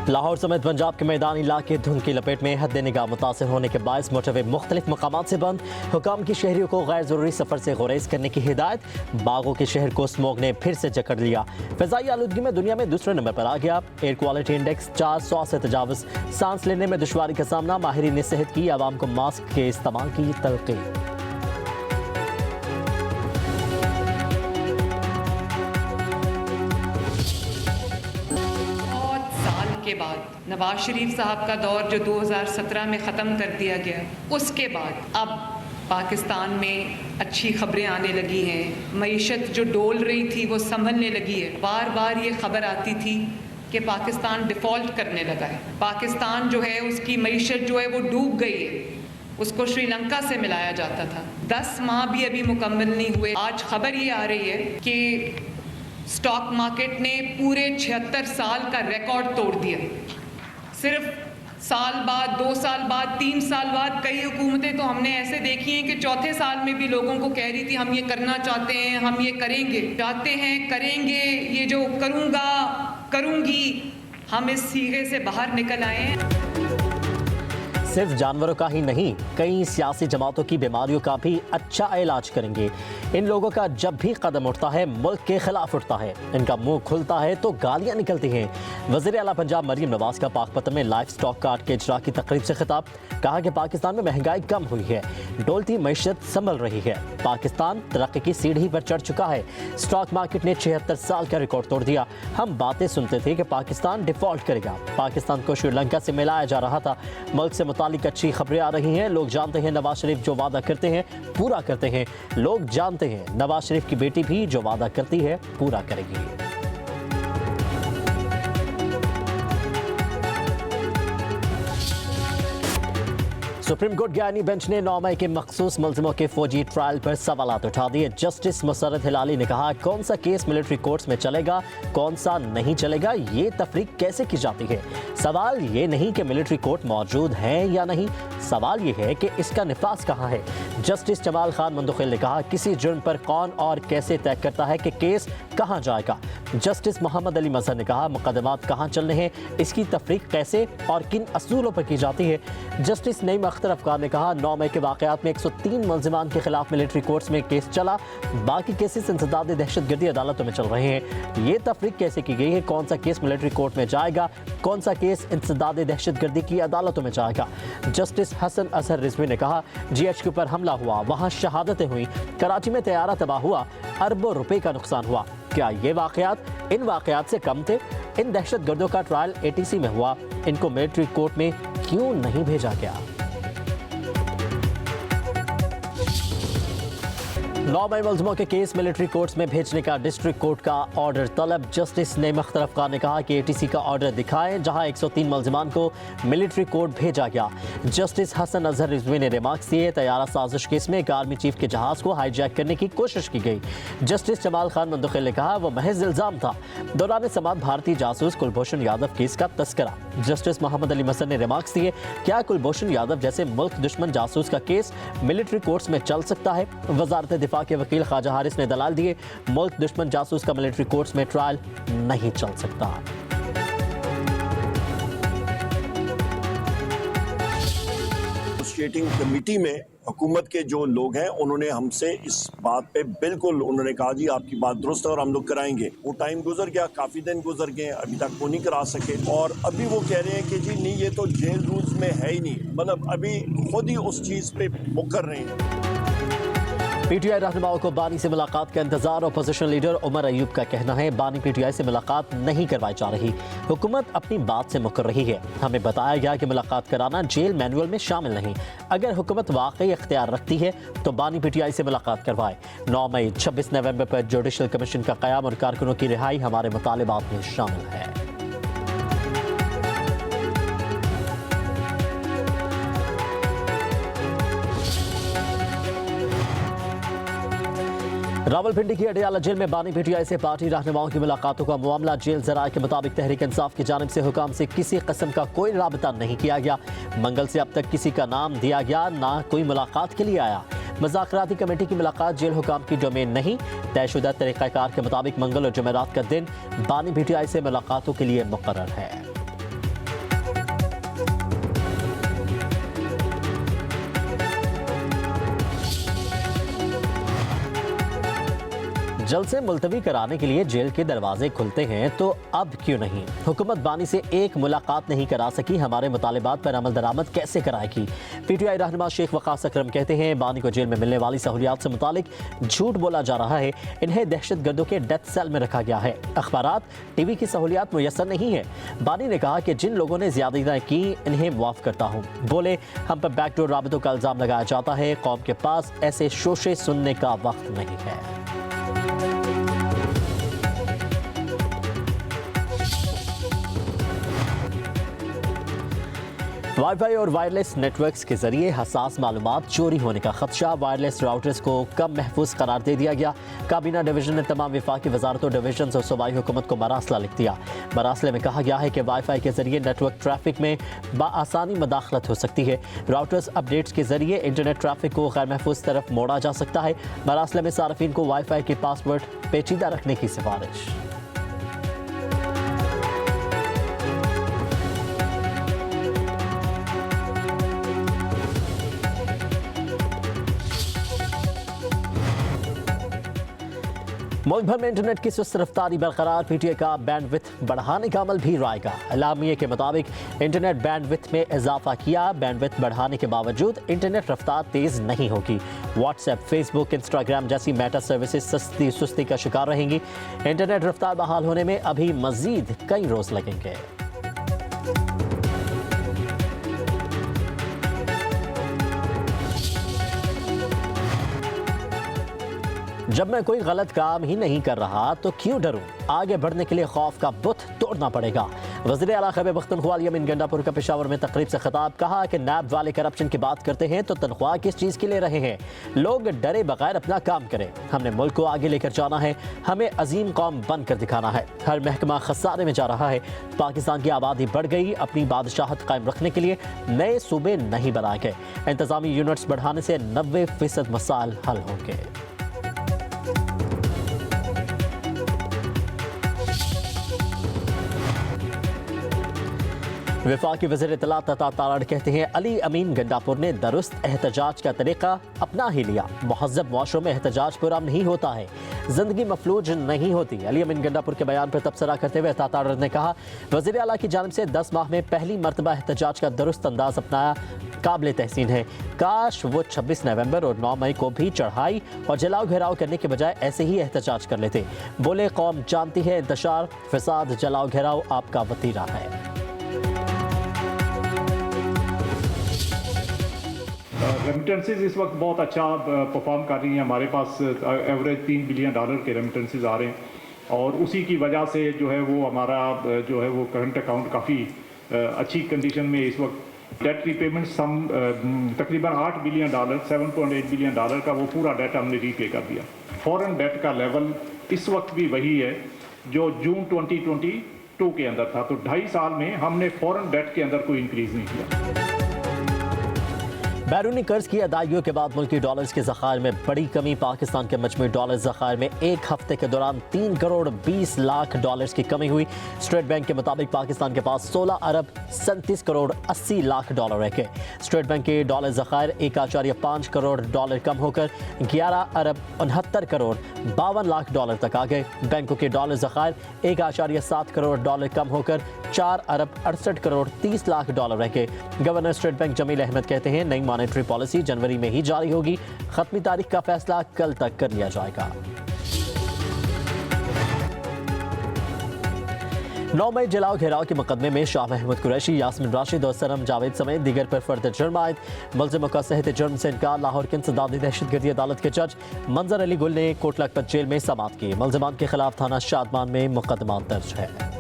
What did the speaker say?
लाहौर समेत पंजाब के मैदानी इलाके धुंध की लपेट में हद निगाह मुतासिर होने के बायस मोटरवे मुख्तलिफ मकामात से बंद। हुकाम की शहरियों को गैर जरूरी सफर से गुरेज करने की हिदायत। बागों के शहर को स्मोक ने फिर से जकड़ लिया। फिजाई आलूदगी में दुनिया में दूसरे नंबर पर आ गया। एयर क्वालिटी इंडेक्स 400 से तजावज़। सांस लेने में दुश्वारी का सामना। माहिरीन सेहत की आवाम को मास्क के इस्तेमाल की तलकीन। के बाद नवाज शरीफ साहब का दौर जो 2017 में ख़त्म कर दिया गया, उसके बाद अब पाकिस्तान में अच्छी खबरें आने लगी हैं। मईशत जो डोल रही थी वो संभलने लगी है। बार बार ये खबर आती थी कि पाकिस्तान डिफ़ॉल्ट करने लगा है, पाकिस्तान जो है उसकी मईशत जो है वो डूब गई है। उसको श्रीलंका से मिलाया जाता था। 10 माह भी अभी मुकम्मल नहीं हुए। आज खबर ये आ रही है कि स्टॉक मार्केट ने पूरे 76 साल का रिकॉर्ड तोड़ दिया। सिर्फ साल बाद, 2 साल बाद, 3 साल बाद कई हुकूमतें तो हमने ऐसे देखी हैं कि चौथे साल में भी लोगों को कह रही थी हम ये करना चाहते हैं, हम ये करेंगे, चाहते हैं, करेंगे, ये जो करूँगा, करूँगी। हम इस सीगे से बाहर निकल आए हैं। सिर्फ जानवरों का ही नहीं, कई सियासी जमातों की बीमारियों का भी अच्छा इलाज करेंगे। इन लोगों का जब भी कदम उठता है मुल्क के खिलाफ उठता है। इनका मुंह खुलता है तो गालियां निकलती हैं। वज़ीर आला पंजाब मरियम नवाज का पाकपतन में लाइफ स्टॉक कार्ड के इजरा की तकरीब से खिताब। कहा कि पाकिस्तान में महंगाई कम हुई है, डोलती मईशत संभल रही है, पाकिस्तान तरक्की की सीढ़ी पर चढ़ चुका है। स्टॉक मार्केट ने 76 साल का रिकॉर्ड तोड़ दिया। हम बातें सुनते थे कि पाकिस्तान डिफॉल्ट करेगा, पाकिस्तान को श्रीलंका से मिलाया जा रहा था। मुल्क से मुतालिक अच्छी खबरें आ रही हैं। लोग जानते हैं नवाज शरीफ जो वादा करते हैं पूरा करते हैं। लोग जानते हैं नवाज शरीफ की बेटी भी जो वादा करती है पूरा करेगी। सुप्रीम कोर्ट ज्ञानी बेंच ने 9 मई के मखसूस मुल्जिमों के फौजी ट्रायल पर सवालात उठा दिए। जस्टिस मुसर्रत हिलाली ने कहा कौन सा केस मिलिट्री कोर्ट्स में चलेगा, कौन सा नहीं चलेगा, ये तफरीक कैसे की जाती है। सवाल ये नहीं कि मिलिट्री कोर्ट मौजूद है या नहीं, सवाल ये है कि इसका निफाज कहाँ है। जस्टिस जमाल खान मंदुखिल ने कहा किसी जुर्म पर कौन और कैसे तय करता है कि केस कहाँ जाएगा। जस्टिस मोहम्मद अली मजहर ने कहा मुकदमात कहाँ चलने हैं, इसकी तफरीक कैसे और किन असूलों पर की जाती है। जस्टिस नईम अख्तर अफगान ने कहा 9 मई के वाक़यात में 103 मुल्जिमान के खिलाफ मिलिट्री कोर्ट्स में केस चला, बाकी केसेस इंसदाद दहशतगर्दी अदालतों में चल रहे हैं। ये तफरीक कैसे की गई है, कौन सा केस मिलिट्री कोर्ट में जाएगा, कौन सा केस इंसदाद दहशतगर्दी की अदालतों में जाएगा। जस्टिस हसन असहर रिजवी ने कहा GHQ पर हमला हुआ, वहाँ शहादतें हुई, कराची में तैयारा तबाह हुआ, अरबों रुपए का नुकसान हुआ। क्या ये वाक़यात इन वाक़यात से कम थे? इन दहशतगर्दों का ट्रायल ATC में हुआ, इनको मिलिट्री कोर्ट में क्यों नहीं भेजा गया? 9 मई मुल्जिमों के केस मिलिट्री कोर्ट्स में भेजने का डिस्ट्रिक्ट कोर्ट का ऑर्डर तलब। जस्टिस नईम अख्तर अफगान ने कहा कि ATC का ऑर्डर दिखाएं जहां 103 मुल्जिमान को मिलिट्री कोर्ट भेजा गया। जस्टिस हसन अजहर रिजवी ने रिमार्क्स दिए तैयारा साजिश केस में एक आर्मी चीफ के जहाज को हाईजैक करने की कोशिश की गई। जस्टिस जमाल खान मंदुखिल ने कहा वो महज इल्जाम था। दौरान समात भारतीय जासूस कुलभूषण यादव केस का तस्करा। जस्टिस मोहम्मद अली मसर ने रिमार्क्स दिए क्या कुलभूषण यादव जैसे मुल्क दुश्मन जासूस का केस मिलिट्री कोर्ट्स में चल सकता है। वजारत दिफा के वकील ख्वाजा हारिस ने दलाल दिए मुल्क दुश्मन जासूस का मिलिट्री कोर्ट्स में ट्रायल नहीं चल सकता। नेगोशिएटिंग कमेटी में हुकूमत के जो लोग हैं उन्होंने हमसे इस बात पे बिल्कुल उन्होंने कहा जी आपकी बात दुरुस्त है और हम लोग कराएंगे। वो टाइम गुजर गया, काफ़ी दिन गुजर गए, अभी तक वो नहीं करा सके और अभी वो कह रहे हैं कि जी नहीं ये तो जेल रूल्स में है ही नहीं, मतलब अभी खुद ही उस चीज़ पे मुकर रहे हैं। PTI रहनुमाओं को बानी से मुलाकात का इंतजार। अपोजिशन लीडर उमर अयूब का कहना है बानी PTI से मुलाकात नहीं करवाई जा रही, हुकूमत अपनी बात से मुकर रही है। हमें बताया गया कि मुलाकात कराना जेल मैनुअल में शामिल नहीं। अगर हुकूमत वाकई इख्तियार रखती है तो बानी PTI से मुलाकात करवाए। 9 मई 26 नवंबर पर जुडिशल कमीशन का क़याम और कारकुनों की रिहाई हमारे मुतालिबात में शामिल है। रावलपिंडी की अडियाला जेल में बानी PTI से पार्टी रहनुमाओं की मुलाकातों का मामला। जेल जराये के मुताबिक तहरीक इंसाफ की जानिब से हुकाम से किसी किस्म का कोई राबता नहीं किया गया। मंगल से अब तक किसी का नाम दिया गया ना कोई मुलाकात के लिए आया। मुज़ाकराती कमेटी की मुलाकात जेल हुकाम की डोमेन नहीं। तयशुदा तरीक़ाकार के मुताबिक मंगल और जुमेरात का दिन बानी PTI से मुलाकातों के लिए मुकर्रर है। जलसे मुलतवी कराने के लिए जेल के दरवाजे खुलते हैं तो अब क्यों नहीं? हुकूमत बानी से एक मुलाकात नहीं करा सकी, हमारे मुतालिबात पर अमल दरामद कैसे कराएगी? पीटीआई रहनुमा शेख वकास अकरम कहते हैं बानी को जेल में मिलने वाली सहूलियात से मुतालिक झूठ बोला जा रहा है, इन्हें दहशतगर्दों के डेथ सेल में रखा गया है, अखबारात टीवी की सहूलियात मुयसर नहीं है। बानी ने कहा कि जिन लोगों ने ज्यादतियां की इन्हें माफ करता हूँ। बोले हम पर बैकडोर राबितों का इल्जाम लगाया जाता है, कौम के पास ऐसे शोशे सुनने का वक्त नहीं है। वाईफाई और वायरलेस नेटवर्क्स के जरिए हसास मालूमात चोरी होने का खदशा, वायरलेस राउटर्स को कम महफूज करार दे दिया गया। काबीना डिवीजन ने तमाम वफाकी वजारतों, डिवीजन और सूबाई हुकूमत को मरासला लिख दिया। मरासले में कहा गया है कि वाईफाई के जरिए नेटवर्क ट्रैफिक में बाआसानी मदाखलत हो सकती है। राउटर्स अपडेट्स के जरिए इंटरनेट ट्रैफिक को गैर महफूज तरफ मोड़ा जा सकता है। मरासले में सार्फिन को वाईफाई के पासवर्ड पेचीदा रखने की सिफारिश। मुल्क भर में इंटरनेट की सुस्त रफ्तारी बरकरार, पीटीआई का बैंडविथ बढ़ाने का अमल भी रायगा। एलामिया के मुताबिक इंटरनेट बैंडविथ में इजाफा किया, बैंडविथ बढ़ाने के बावजूद इंटरनेट रफ्तार तेज नहीं होगी। व्हाट्सएप, फेसबुक, इंस्टाग्राम जैसी मेटा सर्विसेज सुस्ती का शिकार रहेंगी। इंटरनेट रफ्तार बहाल होने में अभी मजीद कई रोज लगेंगे। जब मैं कोई गलत काम ही नहीं कर रहा तो क्यों डरूं? आगे बढ़ने के लिए खौफ का बुत तोड़ना पड़ेगा। वज़ीर आला खैबर पख्तूनख्वा अली गंडापुर का पेशावर में तकरीब से खिताब, कहा कि नैब वाले करप्शन की बात करते हैं तो तनख्वाह किस चीज़ के लिए रहे हैं? लोग डरे बगैर अपना काम करें। हमने मुल्क को आगे लेकर जाना है, हमें अजीम कौम बनकर दिखाना है। हर महकमा खसारे में जा रहा है। पाकिस्तान की आबादी बढ़ गई, अपनी बादशाहत कायम रखने के लिए नए सूबे नहीं बनाए गए। इंतजामी यूनिट्स बढ़ाने से 90% मसाइल हल होंगे। वफाकी वज़ीर इत्तलात अता तारड़ कहते हैं अली अमीन गंडापुर ने दुरुस्त एहतजाज का तरीका अपना ही लिया। मुहज़्ज़ब मुआशरों में एहतजाज पूरा नहीं होता है, जिंदगी मफलूज नहीं होती। अली अमीन गंडापुर के बयान पर तबसरा करते हुए अता तारड़ ने कहा वज़ीर आला की जानिब से 10 माह में पहली मरतबा एहतजाज का दुरुस्त अंदाज अपनाया काबिल तहसीन है। काश वो 26 नवंबर और 9 मई को भी चढ़ाई और जलाओ घेराव करने के बजाय ऐसे ही एहतजाज कर लेते। बोले कौम जानती है इंतशार, फसाद, जलाओ घेराव आपका वतीरा है। रेमिटेंसेज इस वक्त बहुत अच्छा परफॉर्म कर रही हैं। हमारे पास एवरेज $3 बिलियन के रेमिटेंसेज आ रहे हैं और उसी की वजह से जो है वो हमारा जो है वो करंट अकाउंट काफ़ी अच्छी कंडीशन में इस वक्त। डेट रीपेमेंट सम तकरीबन $8 बिलियन, $7.8 बिलियन का वो पूरा डेट हमने रीपे कर दिया। फॉरेन डेट का लेवल इस वक्त भी वही है जो जून 2022 के अंदर था। तो 2.5 साल में हमने फॉरेन डेट के अंदर कोई इंक्रीज नहीं किया। बैरूनी कर्ज की अदायगियों के बाद मुल्की डॉलर्स के ज़खायर में बड़ी कमी। पाकिस्तान के मजमूई डॉलर ज़खायर में एक हफ्ते के दौरान 3 करोड़ 20 लाख डॉलर्स की कमी हुई। स्टेट बैंक के मुताबिक पाकिस्तान के पास 16 अरब 37 करोड़ 80 लाख डॉलर रह गए। स्टेट बैंक के डॉलर ज़खायर 1.5 करोड़ डॉलर कम होकर 11 अरब 69 करोड़ 52 लाख डॉलर तक आ गए। बैंकों के डॉलर ज़खायर 1.7 करोड़ डॉलर कम होकर 4 अरब 68 करोड़ 30 लाख डॉलर रह गए। Governor state bank Jameel Ahmed कहते हैं नई मॉनेटरी पॉलिसी जनवरी में ही जारी होगी, खत्मी तारीख का फैसला कल तक कर लिया जाएगा। 9 मई जलाओ घेराव के मुकदमे में शाह महमूद कुरैशी, यास्मिन राशिद और सरम जावेद समेत दीगर पर फर्द जुर्म आयद। मुलजिमों का सेहत जुर्म से इनकार। लाहौर की इंसदादी दहशतगर्दी अदालत के जज मंजर अली गुल ने कोट लखपत जेल में समाअत की। मुलजिमान के खिलाफ थाना शादमान में मुकदमा दर्ज है।